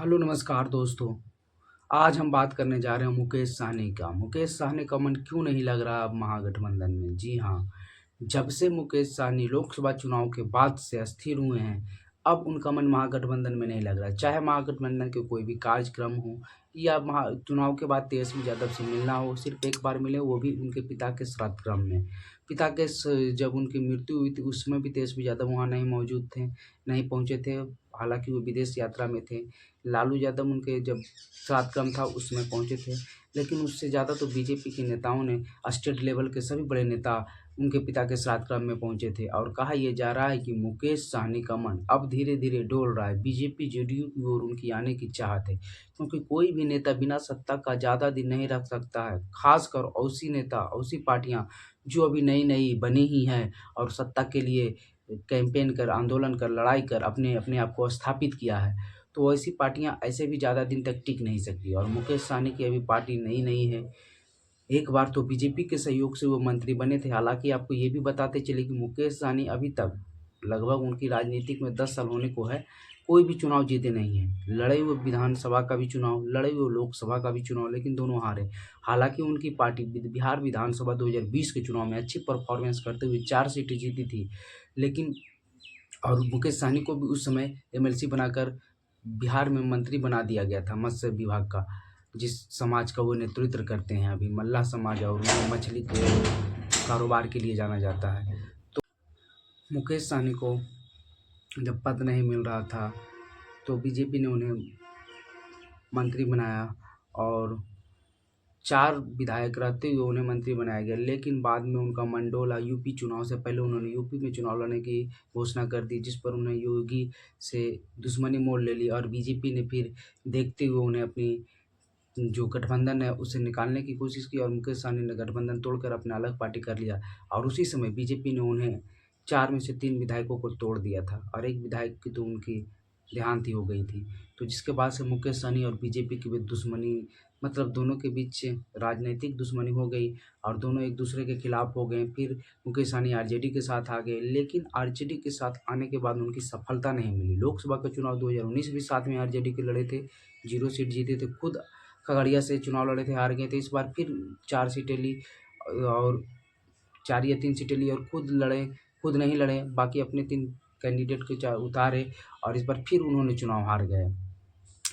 Hello नमस्कार दोस्तों। आज हम बात करने जा रहे हैं मुकेश सहनी का। मुकेश सहनी का मन क्यों नहीं लग रहा अब महागठबंधन में? जी हाँ, जब से मुकेश सहनी लोकसभा चुनाव के बाद से अस्थिर हुए हैं, अब उनका मन महागठबंधन में नहीं लग रहा है। चाहे महागठबंधन के कोई भी कार्यक्रम हो या चुनाव के बाद तेजस्वी यादव से मिलना हो, सिर्फ एक बार मिले, वो भी उनके पिता के श्राद्ध क्रम में। पिता के जब उनकी मृत्यु हुई थी उस समय भी तेजस्वी यादव वहाँ नहीं मौजूद थे, नहीं पहुँचे थे। हालांकि वो विदेश यात्रा में थे। लालू यादव उनके जब श्राद्ध क्रम था उसमें पहुँचे थे, लेकिन उससे ज़्यादा तो बीजेपी के नेताओं ने, स्टेट लेवल के सभी बड़े नेता उनके पिता के श्राद्ध क्रम में पहुँचे थे। और कहा यह जा रहा है कि मुकेश सहनी का मन अब धीरे-धीरे डोल रहा है। बीजेपी, जेडीयू की ओर उनकी आने की चाहत है, क्योंकि कोई भी नेता बिना सत्ता का ज़्यादा दिन नहीं रख सकता है। ख़ासकर ऐसी नेता, ऐसी पार्टियाँ जो अभी नई-नई बनी ही हैं और सत्ता के लिए कैंपेन कर, आंदोलन कर, लड़ाई कर अपने अपने आप को स्थापित किया है। तो ऐसी पार्टियाँ ऐसे भी ज़्यादा दिन तक टिक नहीं सकती और मुकेश सहनी की अभी पार्टी नई-नई है। एक बार तो बीजेपी के सहयोग से वो मंत्री बने थे। हालाँकि आपको ये भी बताते चले कि मुकेश सहनी अभी तक, लगभग उनकी राजनीतिक में 10 साल होने को है, कोई भी चुनाव जीते नहीं हैं। लड़े हुए विधानसभा का भी चुनाव, लड़े हुए लोकसभा का भी चुनाव, लेकिन दोनों हारे। हालाँकि उनकी पार्टी बिहार विधानसभा 2020 के चुनाव में अच्छी परफ़ॉर्मेंस करते हुए 4 सीटें जीती थी। लेकिन और मुकेश सहनी को भी उस समय एमएलसी बनाकर बिहार में मंत्री बना दिया गया था मत्स्य विभाग का, जिस समाज का वो नेतृत्व करते हैं अभी, मल्लाह समाज, और उन्हें मछली के कारोबार के लिए जाना जाता है। तो मुकेश सहनी को जब पद नहीं मिल रहा था तो बीजेपी ने उन्हें मंत्री बनाया और 4 विधायक रहते हुए उन्हें मंत्री बनाया गया। लेकिन बाद में उनका मन डोला। यूपी चुनाव से पहले उन्होंने यूपी में चुनाव लड़ने की घोषणा कर दी, जिस पर उन्हें योगी से दुश्मनी मोड़ ले ली और बीजेपी ने फिर देखते हुए उन्हें अपनी जो गठबंधन है उसे निकालने की कोशिश की और मुकेश सहनी ने गठबंधन तोड़कर अपना अलग पार्टी कर लिया। और उसी समय बीजेपी ने उन्हें 4 में से 3 विधायकों को तोड़ दिया था और 1 विधायक की तो उनकी देहांत ही हो गई थी। तो जिसके बाद से मुकेश सहनी और बीजेपी के बीच दुश्मनी, मतलब दोनों के बीच राजनीतिक दुश्मनी हो गई और दोनों एक दूसरे के खिलाफ हो गए। फिर मुकेश सहनी आरजेडी के साथ आ गए, लेकिन आरजेडी के साथ आने के बाद उनकी सफलता नहीं मिली। लोकसभा का चुनाव 2019 भी साथ में आरजेडी के लड़े थे, 0 सीट जीते थे। खुद खगड़िया से चुनाव लड़े थे, हार गए थे। इस बार फिर 4 सीटें ली और 4 या 3 सीटें ली और खुद लड़े, खुद नहीं लड़े, बाकी अपने 3 कैंडिडेट को उतारे और इस बार फिर उन्होंने चुनाव हार गए,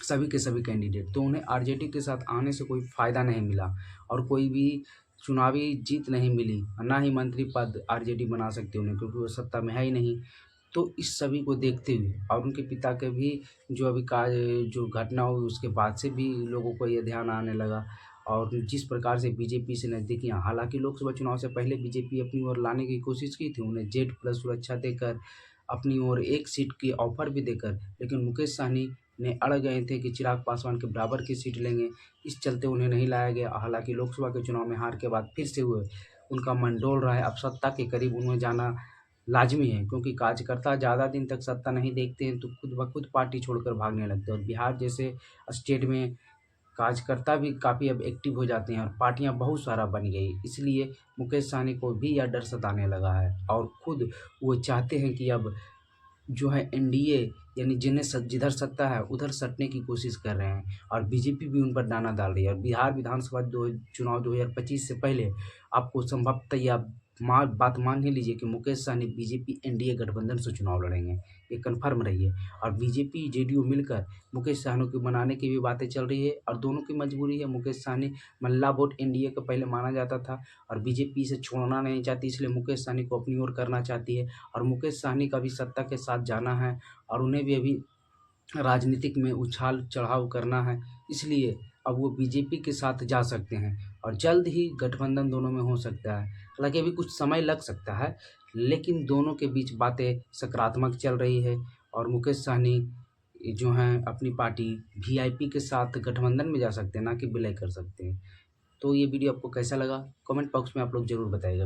सभी के सभी कैंडिडेट। तो उन्हें आरजेडी के साथ आने से कोई फ़ायदा नहीं मिला और कोई भी चुनावी जीत नहीं मिली, ना ही मंत्री पद आरजेडी बना सकती उन्हें, क्योंकि वो सत्ता में है ही नहीं। तो इस सभी को देखते हुए और उनके पिता के भी जो अभी जो घटना हुई उसके बाद से भी लोगों को ये ध्यान आने लगा और जिस प्रकार से बीजेपी से नज़दीकियाँ, हालांकि लोकसभा चुनाव से पहले बीजेपी अपनी ओर लाने की कोशिश की थी, उन्हें जेड प्लस सुरक्षा देकर, अपनी ओर 1 सीट की ऑफर भी देकर, लेकिन मुकेश सहनी ने अड़ गए थे कि चिराग पासवान के बराबर की सीट लेंगे, इस चलते उन्हें नहीं लाया गया। हालांकि लोकसभा के चुनाव में हार के बाद फिर से हुए उनका मन डोल रहा है। अब सत्ता के करीब उन्हें जाना लाज़मी है, क्योंकि कार्यकर्ता ज़्यादा दिन तक सत्ता नहीं देखते हैं तो खुद ब खुद पार्टी छोड़कर भागने लगते हैं और बिहार जैसे स्टेट में कार्यकर्ता भी काफ़ी अब एक्टिव हो जाते हैं और पार्टियां बहुत सारा बन गई। इसलिए मुकेश सहनी को भी यह डर सताने लगा है और खुद वो चाहते हैं कि अब जो है एनडीए, यानी जिधर सत्ता है उधर सटने की कोशिश कर रहे हैं और बीजेपी भी उन पर दाना डाल रही है। और बिहार विधानसभा चुनाव 2025 से पहले आपको संभवतः या बात मान ही लीजिए कि मुकेश सहनी बीजेपी एनडीए गठबंधन से चुनाव लड़ेंगे, ये कन्फर्म रही है। और बीजेपी जेडीयू मिलकर मुकेश सहनी को बनाने की भी बातें चल रही है और दोनों की मजबूरी है। मुकेश सहनी मल्ला वोट एनडीए का पहले माना जाता था और बीजेपी इसे छोड़ना नहीं चाहती, इसलिए मुकेश सहनी को अपनी ओर करना चाहती है और मुकेश सहनी का भी सत्ता के साथ जाना है और उन्हें भी अभी राजनीतिक में उछाल-चढ़ाव करना है, इसलिए अब वो बीजेपी के साथ जा सकते हैं और जल्द ही गठबंधन दोनों में हो सकता है। हालाँकि अभी कुछ समय लग सकता है, लेकिन दोनों के बीच बातें सकारात्मक चल रही है और मुकेश सहनी जो हैं अपनी पार्टी वीआईपी के साथ गठबंधन में जा सकते हैं, ना कि विलय कर सकते हैं। तो ये वीडियो आपको कैसा लगा? कमेंट बॉक्स में आप लोग ज़रूर बताइएगा।